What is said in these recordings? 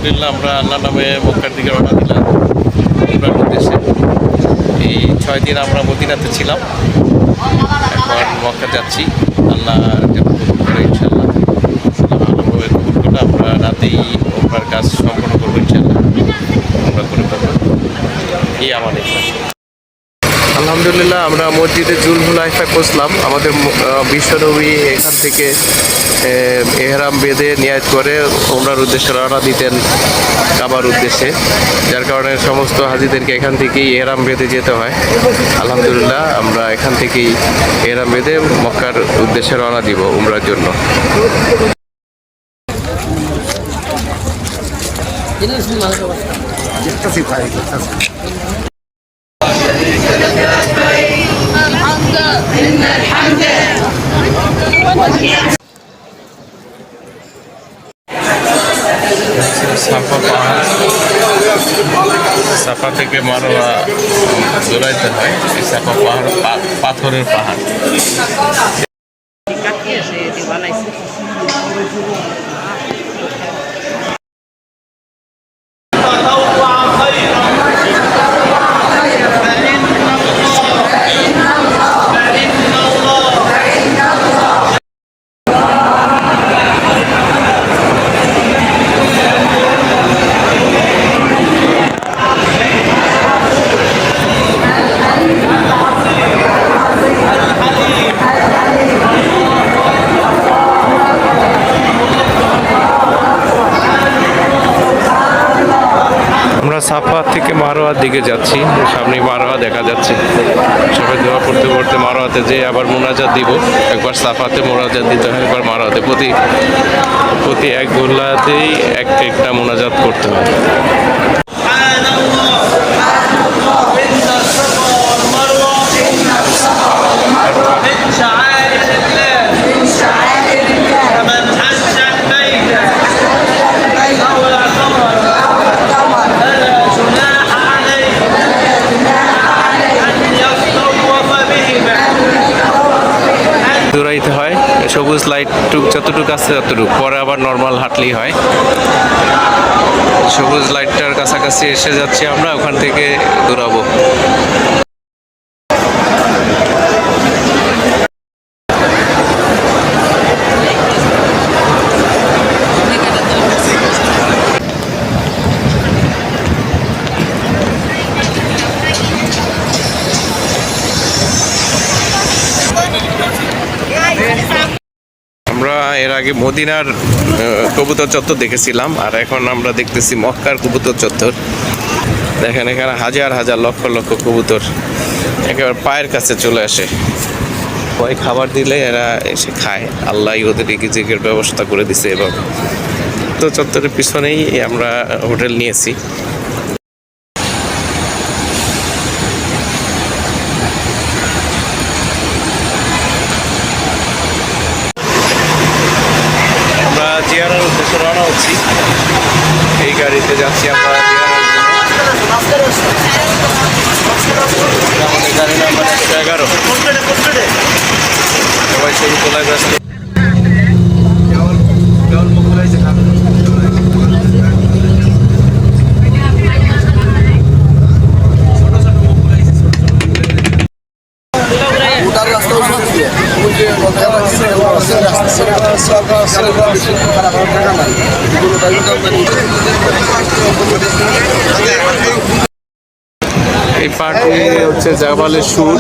আলহামদুলিল্লাহ আমরা আল্লাহ নামে মক্কার দিকে রওনা দিলাম umrahর উদ্দেশ্যে। এই 6 দিন আমরা মদিনাতে ছিলাম, এখন মক্কা যাচ্ছি। আল্লাহ যেন কবুল করে ইনশাআল্লাহ, ভালোভাবে কবুল করে আমরা রাতেই umrahর কাজ সম্পন্ন করবো ইনশাআল্লাহ। umrah করে করবো এই আমার ইচ্ছা। আলহামদুলিল্লাহ আমরা মসজিদে জুল হুলাইফায় পৌঁছলাম। আমাদের বিশ্বনবী এখান থেকে এহরাম বেঁধে নিয়াত করে উমরার উদ্দেশ্যে রওনা দিতেন কাবার উদ্দেশ্যে, যার কারণে সমস্ত হাজিদেরকে এখান থেকেই এহরাম বেঁধে যেতে হয়। আলহামদুলিল্লাহ আমরা এখান থেকেই এহরাম বেঁধে মক্কার উদ্দেশ্যে রওনা দিব উমরার জন্য। সাফা পাহাড়, সাফা থেকে মারোয়া দৌড়াইতে হয়। এই সাফা পাহাড় পাথরের পাহাড়। সাফা থেকে মারোয়ার দিকে যাচ্ছি, সামনে মারোয়া দেখা যাচ্ছে। সবাই দোয়া করতে করতে মারোয়াতে যে আবার মোনাজাত দিব। একবার সাফাতে মোনাজাত দিতে হয়, একবার মারোয়াতে। প্রতি এক গোল্লাতেই একটা মোনাজাত করতে হয়। দৌড়াইতে হয়, সবুজ লাইট যতটুকু আছে ততটুকু, পরে আবার নর্মাল হাঁটলেই হয়। সবুজ লাইটটার কাছাকাছি এসে যাচ্ছি আমরা, ওখান থেকে দৌড়াবো। আমরা এর আগে মদিনার কবুতর চত্বর দেখেছিলাম, আর এখন আমরা দেখতেছি মক্কার কবুতর চত্বর। দেখেন এখানে হাজার হাজার লক্ষ লক্ষ কবুতর একেবারে পায়ের কাছে চলে আসে। ভয় খাবার দিলে এরা এসে খায়। আল্লাহ ওদের রিজিকের ব্যবস্থা করে দিছে। এবং তো চত্বরের পিছনেই আমরা হোটেল নিয়েছি। জিয়ারার উদ্দেশ্যে রওনা হচ্ছি, এই গাড়িতে যাচ্ছি আমরা জিয়ারার জন্য। আমাদের গাড়ি নাম্বার 111। সবাই ছবি তোলায় ব্যস্ত। এই পার্টি হচ্ছে জাবালে সুর,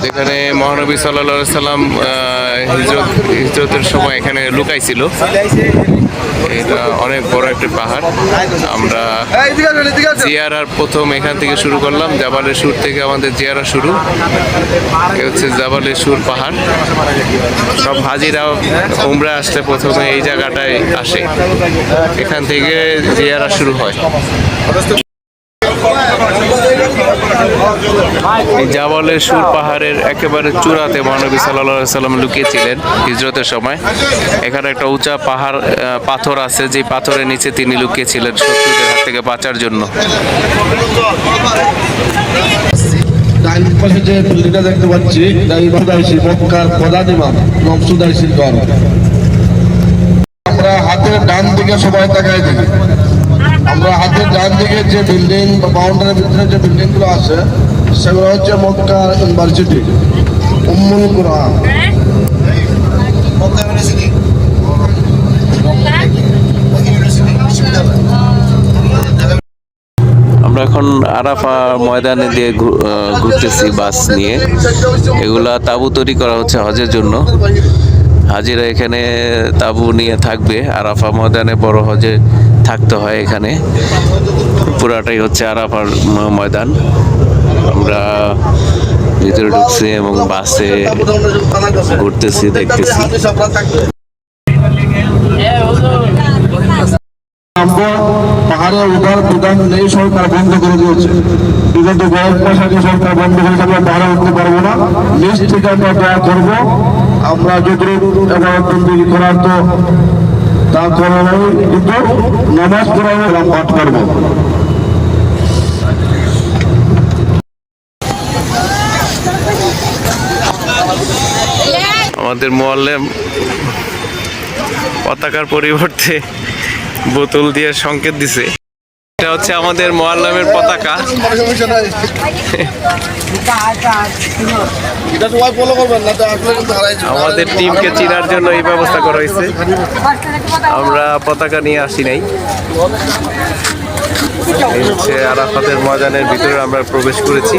যেখানে মহানবী সাল্লাল্লাহু আলাইহি সাল্লাম হিজরতের সময় এখানে লুকাইছিল। এটা অনেক বড় একটা পাহাড়। আমরা জিয়ারার প্রথম এখান থেকে শুরু করলাম, জাবালে সুর থেকে আমাদের জিয়ারা শুরু। এ হচ্ছে জাবালে সুর পাহাড়। সব হাজিরা উমরা আসতে প্রথমে এই জায়গাটায় আসে, এখান থেকে জিয়ারা শুরু হয়। এই জাবালে সুর পাহাড়ের একেবারে চূড়াতে মহানবী সাল্লাল্লাহু আলাইহি সাল্লাম লুকিয়েছিলেন হিজরতের সময়। এখানে একটা উঁচা পাহাড় পাথর আছে, যে পাথরের নিচে তিনি লুকিয়েছিলেন শত্রুদের হাত থেকে বাঁচার জন্য। ডাইন পাশে যে বিল্ডিংটা দেখতে পাচ্ছি, মক্কার প্রধান ইমাম মকসুদাইশির ঘর। আমরা হাতের ডান দিকে সবাই তাকাই দিই। আমরা হাতের ডান দিকে যে বিল্ডিং বা বাউন্ডারির ভিতরে যে বিল্ডিংগুলো আছে সেগুলো হচ্ছে মক্কা ইউনিভার্সিটি, উম্মুল কুরআন। মক্কা ইউনিভার্সিটি আমরা এখন আরাফা ময়দানে দিয়ে ঘুরতেছি বাস নিয়ে। এগুলা তাঁবু তৈরি করা হচ্ছে হজের জন্য। হাজিরা এখানে তাঁবু নিয়ে থাকবে। আরাফা ময়দানে বড় হজে থাকতে হয় এখানে। পুরাটাই হচ্ছে আরাফার ময়দান। আমরা ভিতরে ঢুকছি এবং বাসে ঘুরতেছি, দেখতেছি। পাহাড়ে উঠার বিধান নেই, সরকার বন্ধ করে দিয়েছে। বিগত কয়েক মাস আগে সরকার বন্ধ করে দিয়েছে, পাহাড়ে উঠতে পারবো না। নিজ থেকে আমরা দোয়া করবো। আমরা যতটুকু বন্দী করার তো তা করা নয়, কিন্তু নামাজ পড়াবো, পাঠ করবো। আমাদের মোয়াল্লেম পতাকার পরিবর্তে বোতল দিয়ে সংকেত দিছে। এটা হচ্ছে আমাদের মোয়াল্লামের পতাকা। আমাদের টিমকে চেনার জন্য এই ব্যবস্থা করা হয়েছে। আমরা পতাকা নিয়ে আসি নাই। এই হচ্ছে আরাফাতের ময়দানের ভিতরে আমরা প্রবেশ করেছি।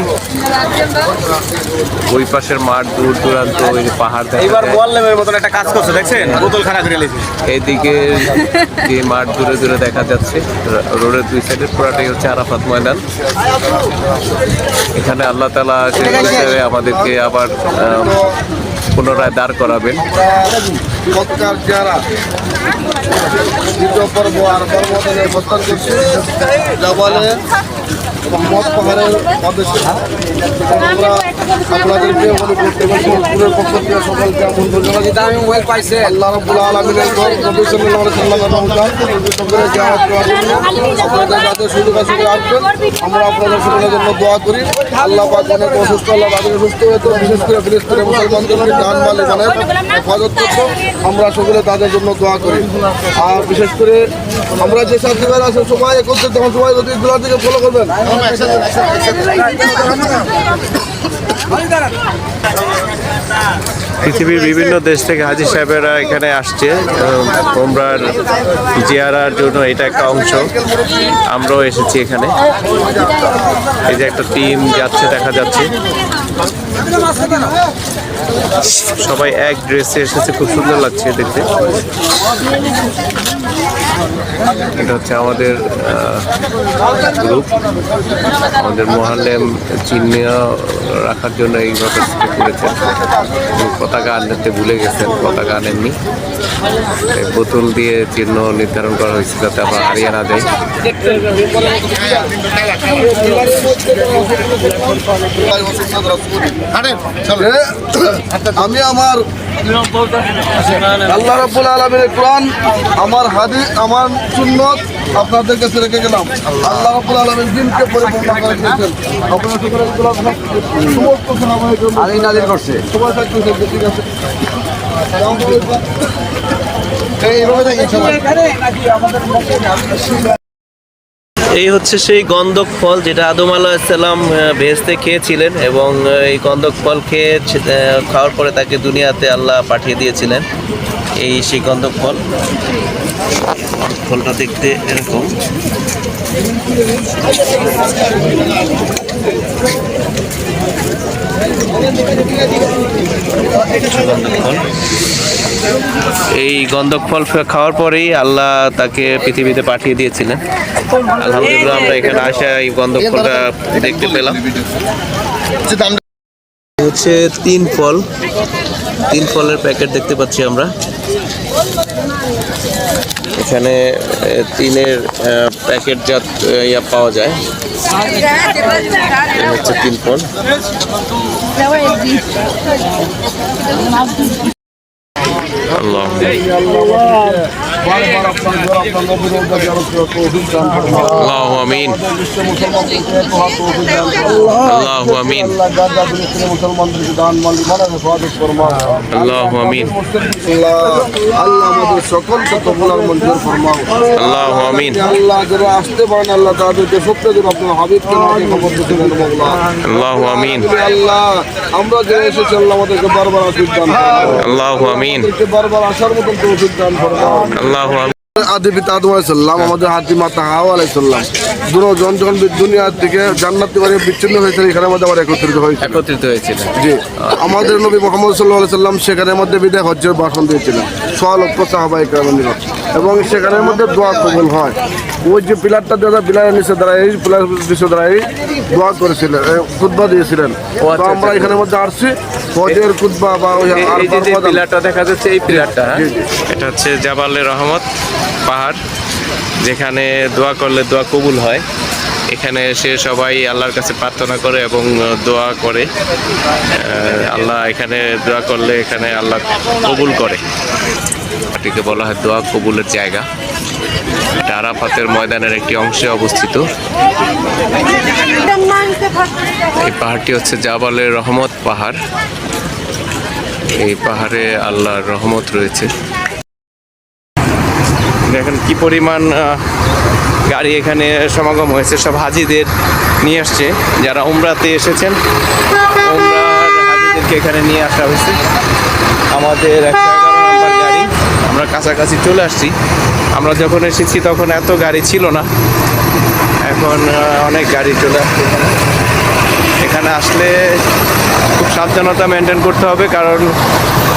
ওই পাশের মাঠ দূর দূরান্ত ওই পাহাড় দেখা এবার যায়। মোয়াল্লেমের মতন একটা কাজ করছে, দেখছেন? বোতল খানা করে লেছে। এইদিকে যে মাঠ দূরে দূরে দেখা যাচ্ছে, রোডের দুই সাইডে পুরাটাই হচ্ছে আরাফাত ময়দান। এখানে আল্লাহ তাআলা আমাদেরকে আবার পুনরায় দাঁড় করাবেন। মক্কার যারা দ্বিতীয় পর্ব আর পর্বতের অবস্থান করছে জাবালে মত পাহাড়ের মধ্যে আমরা আপনাদেরকে পুরের পক্ষ থেকে সকলকে আমন্ত্রণ জানাচ্ছি। আমি মোবাইল পাইছে আল্লাহ রাব্বুল আলামিনের নবী সাল্লাল্লাহু আলাইহি ওয়াসাল্লামের রমজান করে জামাত করার জন্য আপনাদের যাতে সুযোগ সুবিধা আসবেন, আমরা আপনাদের সকলের জন্য দোয়া করি। আল্লাহ পাক অনেক অসুস্থ, আল্লাহ তাদের সুস্থ হয়েছে, বিশেষ করে ফিলিস্তিনের মুসলমানদের জান মাল মানে হেফাজত করতো, আমরা সকলে তাদের জন্য দোয়া করি। আর বিশেষ করে আমরা যে সাথী ভাইরা আছে সবাই একত্রিত, তখন সবাই যদি এগুলোর দিকে ফলো করবেন। পৃথিবীর বিভিন্ন দেশ থেকে হাজী সাহেবেরা এখানে আসছে ওমরার জিয়ারার জন্য। এটা একটা অংশ, আমরাও এসেছি এখানে। এই যে একটা টিম যাচ্ছে দেখা যাচ্ছে, সবাই এক ড্রেসে এসেছে, খুব সুন্দর লাগছে দেখতে। এটা হচ্ছে আমাদের গ্রুপ। আমাদের মোয়াল্লেম চিহ্ন রাখার জন্য এই ব্যবস্থা করেছেন। পতাকা আনতে ভুলে গেছেন, পতাকা আনেননি। বোতল দিয়ে চিহ্ন নির্ধারণ করা হয়েছে যাতে আবার হারিয়ে না যায়। আমি আমার আল্লাহ রাব্বুল আলামিনের কোরআন, আমার হাদিস, আমার সুন্নাত আপনাদের কাছে রেখে গেলাম। আল্লাহ রাব্বুল আলামিন দিনকে পরিপূর্ণ করে দিয়েছেন। আপনারা সকলে সমস্ত সাহাবায়ে কেরাম আলী নাযিল করছে, সবাই থাকতে ঠিক আছে। এইভাবে দেখি সবাই। এই হচ্ছে সেই গন্ধক ফল যেটা আদম আলাইহিস সালাম বেহেশতে খেয়েছিলেন, এবং এই গন্ধক ফল খাওয়ার পরে তাকে দুনিয়াতে আল্লাহ পাঠিয়ে দিয়েছিলেন। এই সেই গন্ধক ফল। ফলটা দেখতে এরকম। এই গন্ধক ফল খাওয়ার পরেই আল্লাহ তাকে পৃথিবীতে পাঠিয়ে দিয়েছিলেন। আলহামদুলিল্লাহ আমরা এখানে আসা এই গন্ধক ফলটা দেখতে পেলাম। হচ্ছে তিন ফলের প্যাকেট দেখতে পাচ্ছি আমরা এখানে। তিনের প্যাকেট জাত পাওয়া যায়। হচ্ছে তিন ফল। আল্লাহ বারবার আপনার ঘর আপনার নবীর রওজা জিয়ারত করার তৌফিক দান ফরমাও। আল্লাহু আমিন। আমাদের বিশ্ব মুসলমানদেরকে তোহার তৌফিক দান ফরমাও। আল্লাহু আমিন। আল্লাহ গাজা ফিলিস্তিনের মুসলমানদেরকে দান মালি মানা হেফাজত ফরমাও। আল্লাহু আমিন। আল্লাহ আল্লাহ আমাদের সকলকে কবুল আর মঞ্জুর ফরমাও। আল্লাহু আমিন। আল্লাহ যারা আসতে পারেন আল্লাহ তাদেরকে সত্যি করে আপনার হাবিবকে আমাকে খবর দিতে দেন মওলা। আল্লাহু আমিন। আল্লাহ আমরা যে এসেছি আল্লাহ আমাদেরকে বারবার আসিফ দান ফরমাও। আল্লাহু আমিন। আমাদেরকে বারবার আসার মতন তৌফিক দান ফরমাও। আল্লাহু আমিন। আদি পিতা আদম আলাইহিসসালাম, আমাদের হাতি মাতা হাওয়া আলাইহিসসালাম, দুজন যখন দুনিয়া থেকে জান্নাত থেকে বিচ্ছিন্ন হয়েছিল এখানে মধ্যে আবার একত্রিত হয়েছিল। একত্রিত হয়েছিল। জি, আমাদের নবী মুহাম্মদ সাল্লাল্লাহু আলাইহি সাল্লাম সেখানের মধ্যে বিদায় হজ্জের ভাষণ দিয়েছিলেন 6 লক্ষ সাহাবায়ে কেরামের নিকট, এবং সেখানের মধ্যে দোয়া কবুল হয়। ওই যে পিলারটা দেওয়া পিলারের নিচে দাঁড়ায় পিলার নিচে দাঁড়ায় দোয়া করেছিলেন, খুতবা দিয়েছিলেন। তো আমরা এখানের মধ্যে আসছি হজের খুতবা বা ওই আর এই যে পিলারটা দেখা যাচ্ছে, এই পিলারটা, এটা হচ্ছে জাবালে রহমত পাহাড়, যেখানে দোয়া করলে দোয়া কবুল হয়। এখানে এসে সবাই আল্লাহর কাছে প্রার্থনা করে এবং দোয়া করে। আল্লাহ এখানে দোয়া করলে এখানে আল্লাহ কবুল করে। এটিকে বলা হয় দোয়া কবুলের জায়গা। এটা আরাফাতের ময়দানের একটি অংশে অবস্থিত। এই পাহাড়টি হচ্ছে জাবালে রহমত পাহাড়। এই পাহাড়ে আল্লাহর রহমত রয়েছে। দেখেন কি পরিমাণ গাড়ি এখানে সমাগম হয়েছে, সব হাজিদের নিয়ে আসছে যারা উমরাতে এসেছেন। উমরার হাজিদেরকে এখানে নিয়ে আসা হয়েছে। আমাদের 111 নম্বর গাড়ি, আমরা কাছাকাছি চলে আসছি। আমরা যখন এসেছি তখন এত গাড়ি ছিল না, এখন অনেক গাড়ি চলে আসছে। এখানে আসলে খুব সাবধানতা মেনটেন করতে হবে, কারণ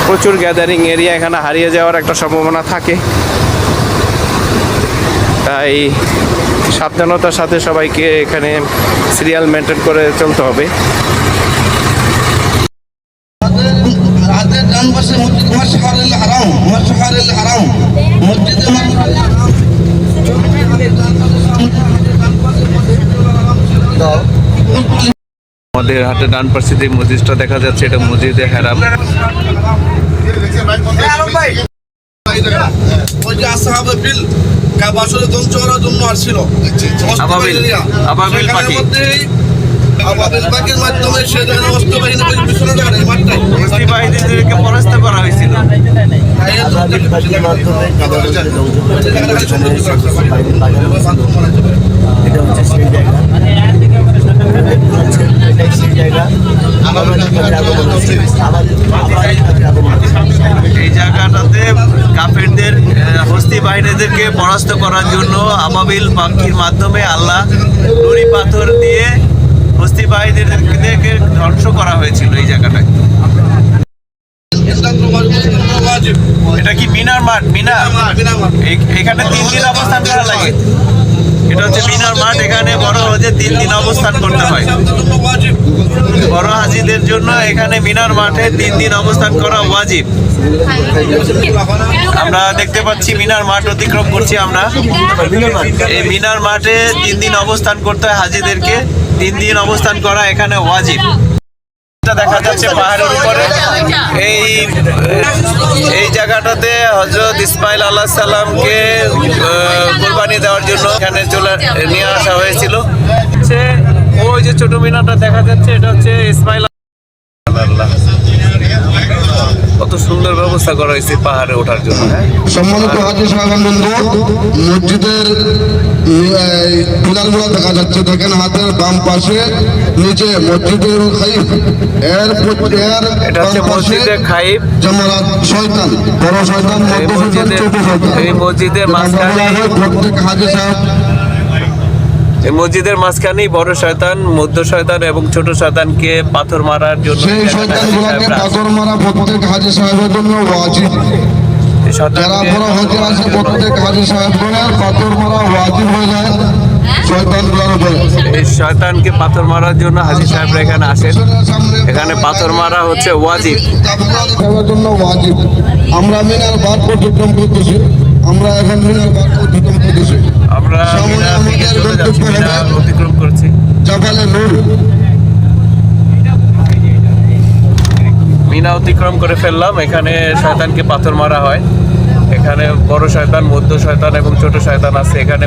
প্রচুর গ্যাদারিং এরিয়া, এখানে হারিয়ে যাওয়ার একটা সম্ভাবনা থাকে। তাই সাবধানতার সাথে সবাইকে এখানে সিরিয়াল মেনটেন করে চলতে হবে। হাতের ডান পাশে মশহারুল হারাম, মশহারুল হারাম মসজিদে আমাদের হাতে ডান পাশে যে মসজিদটা দেখা যাচ্ছে, এটা মসজিদে হারাম। ওই যে আসহাবে ফিল কাবাসরে ধ্বংস করার জন্য আসছিল আবাবিল পাখি। আবাবিল পাখির মাধ্যমে সে জায়গায় অস্ত্র বাহিনী পিছনে দাঁড়ায় মাঠটায় মুসলিমদেরকে পরাস্ত করা হয়েছিল। এটা হচ্ছে সেই জায়গা, সেই জায়গা এই জায়গাটাতে কাফেরদের হস্তি বাহিনীদেরকে পরাস্ত করার জন্য আবাবিল পাখির মাধ্যমে আল্লাহ নুরি পাথর দিয়ে হস্তি বাহিনীদেরকে ধ্বংস করা হয়েছিল এই জায়গাটায়। এটা কি মিনার মাঠ? এখানে 3 দিন অবস্থান করা লাগে। এটা হচ্ছে মিনার মাঠ। এখানে বড় হজে 3 দিন অবস্থান করতে হয়। বড় হাজিদের জন্য এখানে মিনার মাঠে 3 দিন অবস্থান করা ওয়াজিব। আমরা দেখতে পাচ্ছি মিনার মাঠ অতিক্রম করছি আমরা। এই মিনার মাঠে 3 দিন অবস্থান করতে হয় হাজিদেরকে। 3 দিন অবস্থান করা এখানে ওয়াজিব। দেখা যাচ্ছে পাহাড়ের উপরে এই জায়গাটাতে হযরত ইসমাইল আলাইহিস সালামকে কুরবানি দেওয়ার জন্য এখানে নিয়ে আসা হয়েছিল। ওই যে ছোট মিনারটা দেখা যাচ্ছে, এটা হচ্ছে ইসমাইল। কত সুন্দর ব্যবস্থা করা হয়েছে পাহাড়ে ওঠার জন্য। সম্মানিত হাজি সাহেববৃন্দ, মসজিদের পিলারগুলো দেখা যাচ্ছে, দেখেন হাতের বাম পাশে নিচে মসজিদের খাইফ, এটা হচ্ছে মসজিদের খাইফ, জামারাত শয়তান, বড় শয়তান, মধ্য শয়তান, ছোট শয়তান। এই মসজিদের মাঝখানে, প্রত্যেক হাজি সাহেব এই মসজিদের মাঝখানেই বড় শয়তান, মধ্য শয়তান এবং ছোট শয়তানকে পাথর মারার জন্য সেই শয়তানগুলোকে পাথর মারা প্রত্যেক হাজি সাহেবের জন্য ওয়াজিব। যারা বড় হজে আসে প্রত্যেক হাজি সাহেবগণের পাথর মারা ওয়াজিব হয়ে যায় শয়তানগুলোর উপরে। এই শয়তানকে পাথর মারার জন্য হাজি সাহেবরা এখানে আসেন। এখানে পাথর মারা হচ্ছে ওয়াজিব। জন্য ওয়াজিব। আমরা মিনার বাদ অতিক্রম করতেছি, আমরা এখন মিনার বাদ অতিক্রম করতেছি। আমরা মিনার থেকে চলে যাচ্ছি, মিনার অতিক্রম করছি। জাবালে নূর মিনা অতিক্রম করে ফেললাম। এখানে শয়তানকে পাথর মারা হয়। এখানে বড় শয়তান, মধ্য শয়তান এবং ছোট শয়তান আছে। এখানে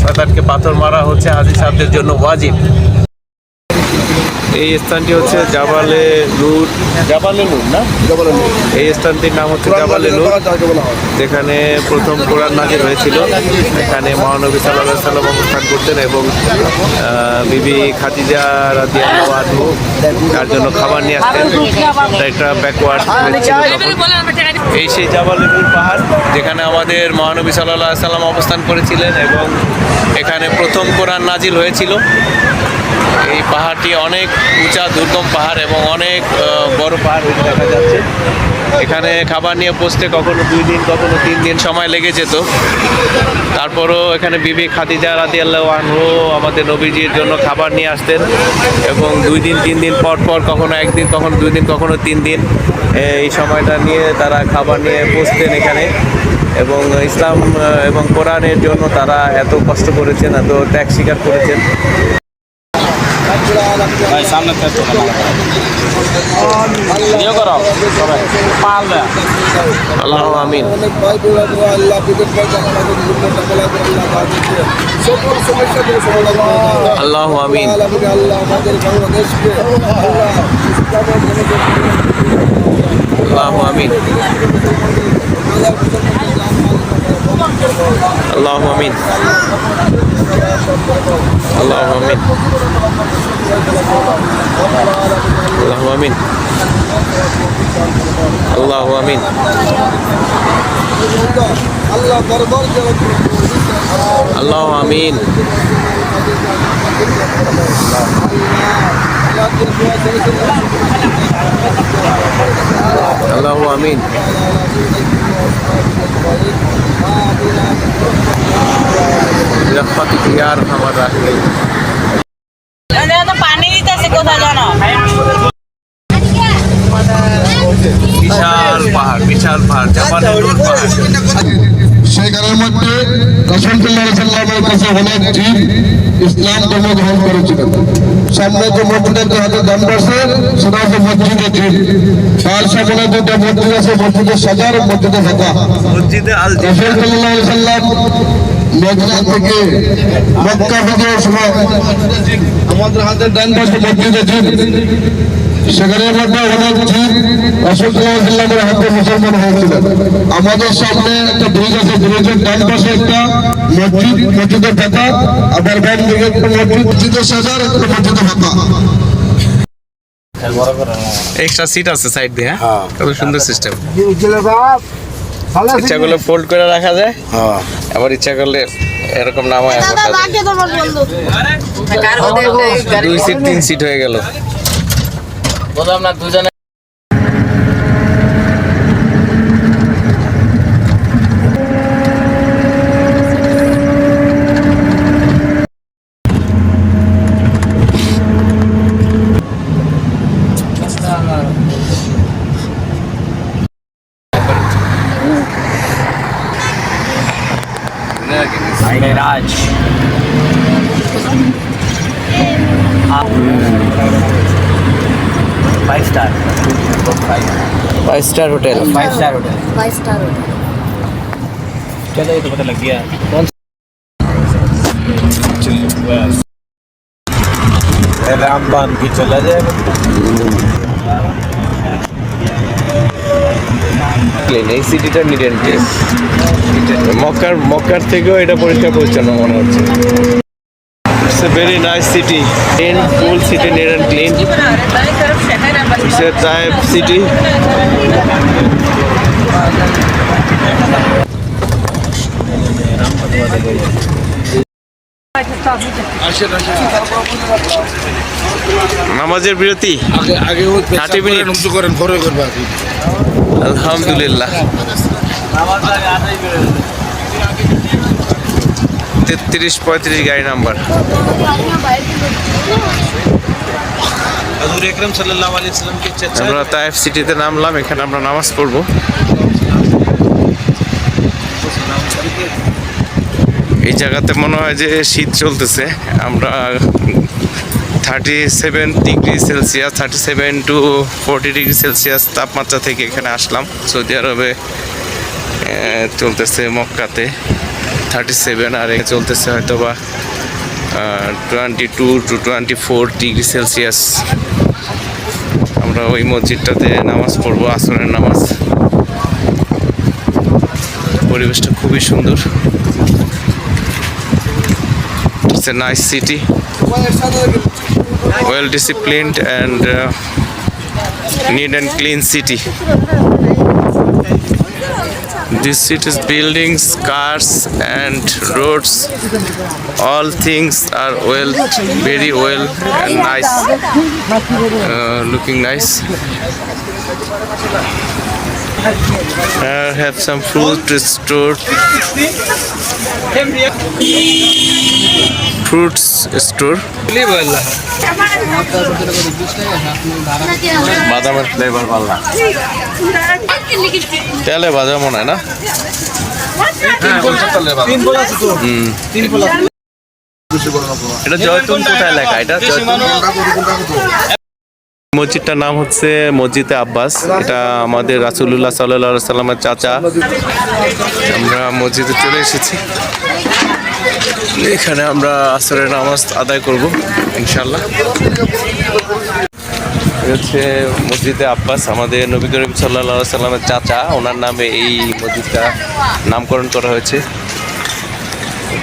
শয়তানকে পাথর মারা হচ্ছে হাজী সাহেবদের জন্য ওয়াজিব। এই স্থানটি হচ্ছে জাবালে নূর না, এই স্থানটির নাম হচ্ছে জাবালে নূর, যেখানে প্রথম কোরআন নাযিল হয়েছিল। এখানে মহানবী সাল্লাল্লাহু আলাইহি সাল্লাম অবস্থান করতেন এবং বিবি খাদিজা রাদিয়াল্লাহু আনহা তার জন্য খাবার নিয়ে আসতেন। এটা একটা ব্যাকওয়ার্ড ছিল তখন। এই সেই জাবালে নূর পাহাড়, যেখানে আমাদের মহানবী সাল্লাল্লাহু আলাইহি সাল্লাম অবস্থান করেছিলেন এবং এখানে প্রথম কোরআন নাযিল হয়েছিল। এই পাহাড়টি অনেক উঁচা দুর্গম পাহাড় এবং অনেক বড় পাহাড় দেখা যাচ্ছে। এখানে খাবার নিয়ে পৌঁছতে কখনো 2 দিন কখনো 3 দিন সময় লেগে যেত। তারপরও এখানে বিবি খাদিজা রাদিয়াল্লাহু আনহা আমাদের নবীজির জন্য খাবার নিয়ে আসতেন এবং 2 দিন 3 দিন পর পর, কখনো 1 দিন কখনো 2 দিন কখনো 3 দিন, এই সময়টা নিয়ে তারা খাবার নিয়ে পৌঁছতেন এখানে। এবং ইসলাম এবং কোরআনের জন্য তারা এত কষ্ট করেছেন, এত ত্যাগ স্বীকার করেছেন। ভাই সামনে থেকে ভিডিও করো সবাই পারলে আল্লাহু আমিন। অনেক ভাই বোনেরা আল্লাহ বিদেশ ভাই আমাদের জীবনটা বলা করে আল্লাহ বাঁচিয়ে সকল সমস্যা থেকে সমাধান করে দাও। আল্লাহু আমিন। আল্লাহ আমাদের বাংলাদেশকে আল্লাহ ইসলামের জনগণকে আল্লাহু আমিন। আল্লাহু আমিন। আল্লাহু আমিন। আল্লাহু আমিন। আল্লাহু আমিন। আল্লাহ দরবার আল্লাহু আমিন। আল্লাহু আমিন। বিরহমাতিকা ইয়া আরহামার রাহিমিন। পানি দিতেছে কোথায় জানো? বিশাল পাহাড়, বিশাল পাহাড়, জাবালে নূর পাহাড়। সেখানের মধ্যে রাসূলুল্লাহ সাল্লাল্লাহু আলাইহি কাছে অনেক জিন ইসলাম ধর্ম গ্রহণ করেছিলেন। সামনে যে মসজিদের হাতে ডান পাশে সেটা হচ্ছে মসজিদে জিন, তার সামনে দুটো মসজিদ আছে, মসজিদে সাজার মসজিদে ফাঁকা। মসজিদে আল রাসূল সাল্লাল্লাহু আলাইহি সাল্লাম মদিনা থেকে মক্কা বিজয়ের সময় আমাদের হাতে ডান পাশে মসজিদে জিন, সেখানের মধ্যে অনেক জিন রাসূল সাল্লাল্লাহু আলাইহি সাল্লামের হাতে মুসলমান হয়েছিলেন। আমাদের সামনে একটা ব্রিজ আছে, ব্রিজের ডান পাশে একটা মসজিদ, মসজিদে ফাঁকা, আবার বাম দিকে একটা মসজিদ, মসজিদে সাজার একটা মসজিদে ফাঁকা। এক্সট্রা সিট আছে সাইড দিয়ে। হ্যাঁ, কত সুন্দর সিস্টেম। ইচ্ছাগুলো ফোল্ড করে রাখা যায়, আবার ইচ্ছা করলে এরকম নামায় বসা যায়। 2 সিট 3 সিট হয়ে গেল। বললাম না দুজনে Meraj 5 star 5 star hotel. 5 star hotel 5 star चलो ये तो पता लग गया रामबान की चला जाएगा। ক্লিন, এই সিটিটা নিট অ্যান্ড ক্লিন। মক্কার থেকেও এটা পরিষ্কার পরিচ্ছন্ন মনে হচ্ছে। It's a very nice city, clean, full city, neat and clean. It's a type city. নামাজের বিরতি আগে 30 মিনিট করেন, পরে করবে। আলহামদুলিল্লাহ। 33-35 গাড়ি নাম্বার। हजूर एकरम सल्लल्लाहु अलैहि वसल्लम के चचा আমরা তায়েফ সিটিতে নামলাম, এখানে আমরা নামাজ পড়বো। এই জায়গাতে মনে হয় যে শীত চলতেছে। আমরা 37 degree Celsius, 37 to 40 degree Celsius তাপমাত্রা থেকে এখানে আসলাম। সৌদি আরবে চলতেছে মক্কাতে 37, আর এখানে চলতেছে হয়তো বা 22 to 24 ডিগ্রি সেলসিয়াস। আমরা ওই মসজিদটাতে নামাজ পড়বো, আসরের নামাজ। পরিবেশটা খুবই সুন্দর। It's a nice city, well disciplined and neat and clean city. This city's buildings, cars and roads, all things are well, very well and nice, looking nice. Have some fruit store, fruits store. বাদামের flavour ভালো না, তেলে ভাজা মনে হয় না। এটা জয়তুন কোথায় লেখা? এটা জয়তুন। মসজিদটার নাম হচ্ছে মসজিদে আব্বাস। এটা আমাদের রাসূলুল্লাহ সাল্লাল্লাহু আলাইহি সাল্লামের চাচা। আমরা মসজিদে চলে এসেছি, এখানে আমরা আসরের নামাজ আদায় করব ইনশাআল্লাহ। হচ্ছে মসজিদে আব্বাস, আমাদের নবী করিম সাল্লাল্লাহু আলাইহি সাল্লামের চাচা, ওনার নামে এই মসজিদটা নামকরণ করা হয়েছে,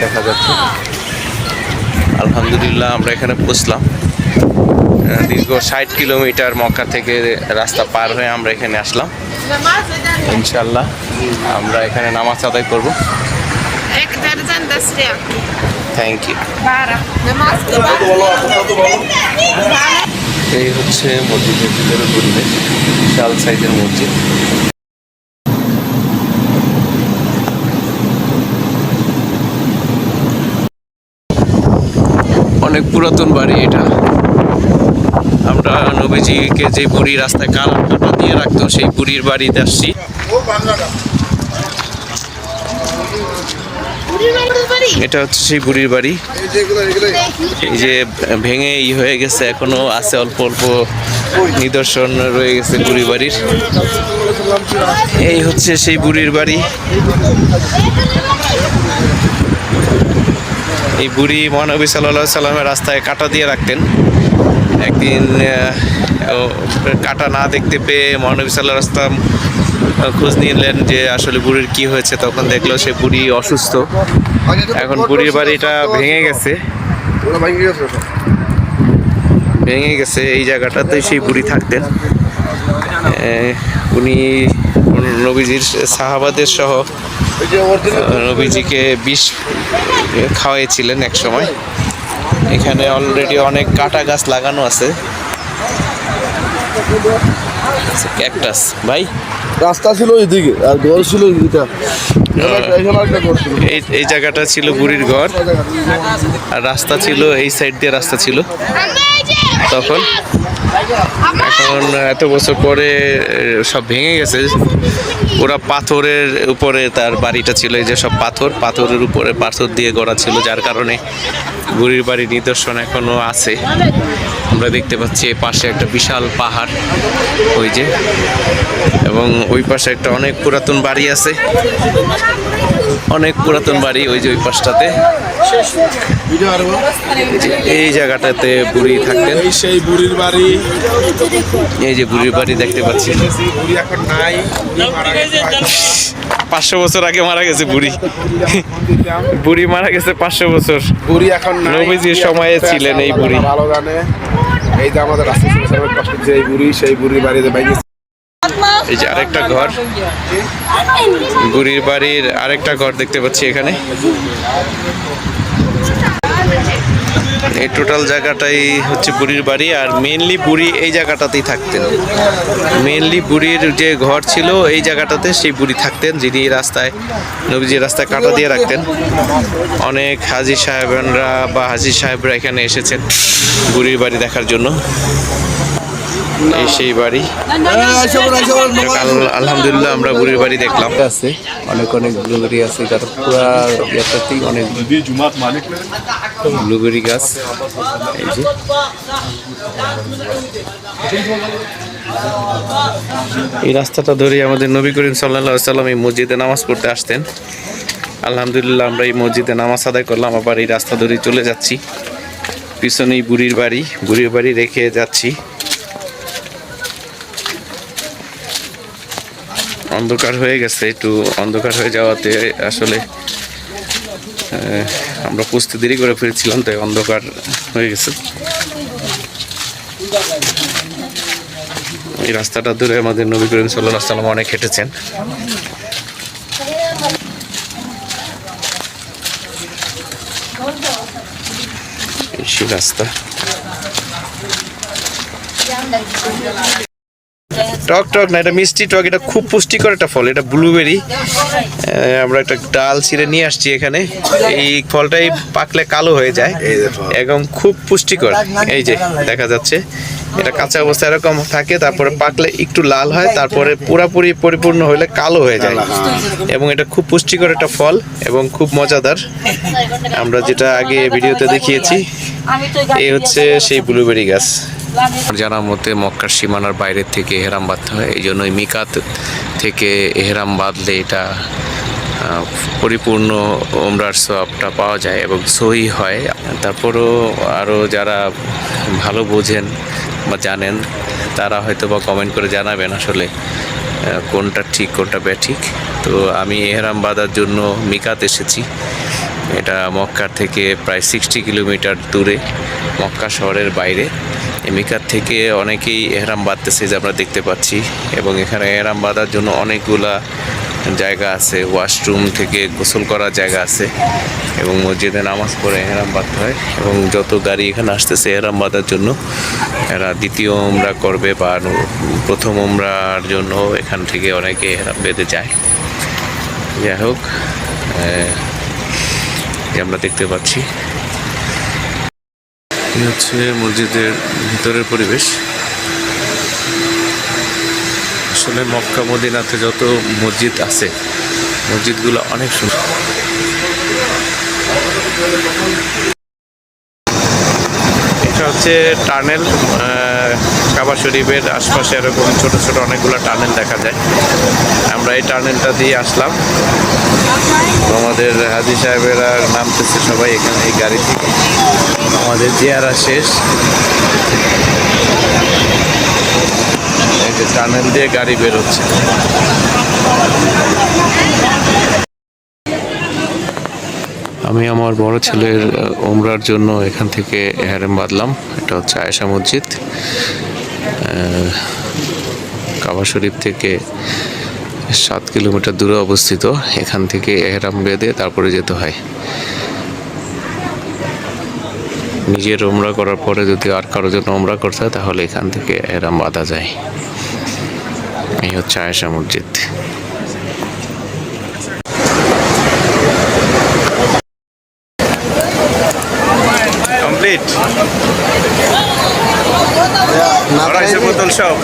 দেখা যাচ্ছে। আলহামদুলিল্লাহ আমরা এখানে পৌঁছলাম। দীর্ঘ 60 কিলোমিটার মক্কা থেকে রাস্তা পার হয়ে আমরা এখানে আসলাম। ইনশাআল্লাহ আমরা এখানে নামাজ আদায় করব। Thank you. এই হচ্ছে মসজিদের ভিতরে পরিবেশ, বিশাল সাইজের মসজিদ। অনেক পুরাতন বাড়ি এটা। আমরা নবীজিকে যে বুড়ি রাস্তায় কাটা দিয়ে রাখতো, সেই বুড়ির বাড়িতে আসছি। এটা হচ্ছে সেই বুড়ির বাড়ি। এই যে ভেঙে হয়ে গেছে, এখনো আছে অল্প অল্প নিদর্শন রয়ে গেছে বুড়ি বাড়ির। এই হচ্ছে সেই বুড়ির বাড়ি। এই বুড়ি মহানবী সাল্লাল্লাহু আলাইহি সাল্লামের রাস্তায় কাটা দিয়ে রাখতেন। একদিন কাটা না দেখতে পেয়ে মহানবী সাল্লাল্লাহু আলাইহি সাল্লাম খোঁজ নিলেন যে আসলে বুড়ির কি হয়েছে। তখন দেখলো সে বুড়ি অসুস্থ। এখন বুড়ির বাড়িটা ভেঙে গেছে, এই জায়গাটাতে সেই বুড়ি থাকতেন। উনি নবীজির সাহাবাদের সহ নবীজিকে বিষ খাওয়াইছিলেন এক সময়। এখানে অলরেডি অনেক কাটা গাছ লাগানো আছে, ক্যাকটাস। ভাই রাস্তা ছিল এইদিকে আর ঘর ছিল এইটা, এই জায়গাটা ছিল বুড়ির ঘর, আর রাস্তা ছিল এই সাইড দিয়ে রাস্তা ছিল তখন। এখন এত বছর পরে সব ভেঙে গেছে। ওরা পাথরের উপরে তার বাড়িটা ছিল, এই যে সব পাথরের উপরে পাথর দিয়ে গড়া ছিল, যার কারণে বুড়ির বাড়ির নিদর্শন এখনো আছে। আমরা দেখতে পাচ্ছি এই পাশে একটা বিশাল পাহাড়, ওই যে, এবং ওই পাশে একটা অনেক পুরাতন বাড়ি আছে, অনেক পুরাতন বাড়ি ওই যে ওই পাশটাতে। এই জায়গাটাতে বুড়ি থাকতেন, সেই বুড়ির বাড়ি। এই যে বুড়ির বাড়ি দেখতে পাচ্ছি। বুড়ি এখন নাই, 500 বছর আগে মারা গেছে বুড়ি। বুড়ি মারা গেছে 500 বছর। বুড়ি এখন নাই, নবীজির সময়ে ছিলেন এই বুড়ি। ভালো জানে। এই যে আমাদের রাস্তা কষ্ট যে বুড়ি, সেই বুড়ির বাড়িতে বাইরে। এই যে আরেকটা ঘর, বুড়ির বাড়ির আরেকটা ঘর দেখতে পাচ্ছি এখানে। এই টোটাল জায়গাটাই হচ্ছে বুড়ির বাড়ি, আর মেইনলি বুড়ি এই জায়গাটাতেই থাকতেন। মেইনলি বুড়ির যে ঘর ছিল এই জায়গাটাতে সেই বুড়ি থাকতেন, যিনি রাস্তায় নবীজির রাস্তায় কাটা দিয়ে রাখতেন। অনেক হাজি সাহেবরা বা হাজি সাহেবরা এখানে এসেছেন বুড়ির বাড়ি দেখার জন্য। এই সেই বাড়ি। আলহামদুলিল্লাহ আমরা বুড়ির বাড়ি দেখলাম। আছে অনেক ব্লুবেরি আছে, তার পুরা ইয়াটাতেই অনেক ব্লুবেরি গাছ। এই যে এই রাস্তাটা ধরে আমাদের নবী করিম সাল্লাল্লাহু আলাইহি সাল্লাম এই মসজিদে নামাজ পড়তে আসতেন। আলহামদুলিল্লাহ আমরা এই মসজিদে নামাজ আদায় করলাম, আবার এই রাস্তা ধরে চলে যাচ্ছি। পিছনেই বুড়ির বাড়ি রেখে যাচ্ছি। অন্ধকার হয়ে গেছে, একটু অন্ধকার হয়ে যাওয়াতে আসলে আমরা বুঝতে দেরি করে ফিরছিলাম, তাই অন্ধকার হয়ে গেছে। এই রাস্তাটা ধরে আমাদের নবী করিম সাল্লাল্লাহু আলাইহি সাল্লাম অনেক হেঁটেছেন। এই রাস্তা টক টক না, এটা মিষ্টি টক, এটা খুব পুষ্টিকর একটা ফল, এটা ব্লুবেরি। আমরা একটা ডাল ছিঁড়ে নিয়ে আসছি এখানে। এই ফলটাই পাকলে কালো হয়ে যায়, একদম খুব পুষ্টিকর। এই যে দেখা যাচ্ছে এটা কাঁচা অবস্থা এরকম থাকে, তারপরে পাকলে একটু লাল হয়, তারপরে পুরাপুরি পরিপূর্ণ হলে কালো হয়ে যায়। এবং এটা খুব পুষ্টিকর একটা ফল এবং খুব মজাদার। আমরা যেটা আগে ভিডিওতে দেখিয়েছি, এই হচ্ছে সেই ব্লুবেরি গাছ। জানার মতে মক্কার সীমানার বাইরের থেকে এহরাম বাঁধতে হয়, এই জন্যই মিকাত থেকে এহরাম বাঁধলে এটা পরিপূর্ণ ওমরার সওয়াবটা পাওয়া যায় এবং সহি হয়। তারপরও আরও যারা ভালো বোঝেন বা জানেন তারা হয়তো বা কমেন্ট করে জানাবেন আসলে কোনটা ঠিক কোনটা ব্যাঠিক। তো আমি এহরাম বাঁধার জন্য মিকাত এসেছি। এটা মক্কার থেকে প্রায় 60 কিলোমিটার দূরে, মক্কা শহরের বাইরে। মিকাত থেকে অনেকেই এহরাম বাঁধতেছে যে আমরা দেখতে পাচ্ছি, এবং এখানে এহরাম বাঁধার জন্য অনেকগুলা জায়গা আছে, ওয়াশরুম থেকে গোসল করার জায়গা আছে, এবং মসজিদে নামাজ পড়ে এহরাম বাঁধতে হয়। এবং যত গাড়ি এখানে আসতেছে এহরাম বাঁধার জন্য, এরা দ্বিতীয় উমরা করবে বা প্রথম উমরার জন্য এখান থেকে অনেকে এহরাম বেঁধে যায়। যাই হোক, আমরা দেখতে পাচ্ছি এই হচ্ছে মসজিদের ভিতরের পরিবেশ। আসলে মক্কা মদিনাতে যত মসজিদ আছে, মসজিদগুলো অনেক সুন্দর। এটা হচ্ছে টানেল, কাবা শরীফের আশপাশে এরকম ছোট ছোট অনেকগুলো টানেল দেখা যায়। আমরা এই টানেলটা দিয়ে আসলাম। আমাদের হাজী সাহেবেরা নামতেছে সবাই এখানে এই গাড়ি থেকে। আমাদের জিয়ারা শেষ, এই যে টানেল দিয়ে গাড়ি বেরোচ্ছে। আমি আমার বড় ছেলের ওমরার জন্য এখান থেকে এহরাম বাঁধলাম। এটা হচ্ছে আয়েশা মসজিদ, কাবা শরীফ থেকে 7 কিলোমিটার দূরে অবস্থিত। এখান থেকে এহরাম বেঁধে তারপরে যেতে হয়। নিজের ওমরা করার পরে যদি আর কারোর জন্য ওমরা করতে হয় তাহলে এখান থেকে এহরাম বাঁধা যায়। এই হচ্ছে আয়েশা মসজিদ। কমপ্লিট আড়াইশো বোতল সব।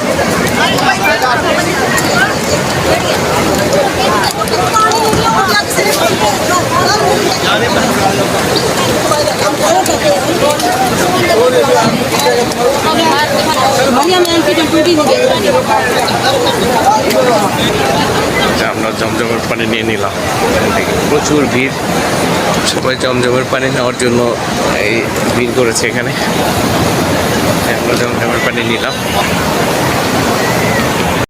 আমরা জমজমের পানি নিয়ে নিলাম, প্রচুর ভিড়, সবাই জমজমের পানি নেওয়ার জন্য এই ভিড় করেছে এখানে। আমরা জমজমের পানি নিলাম।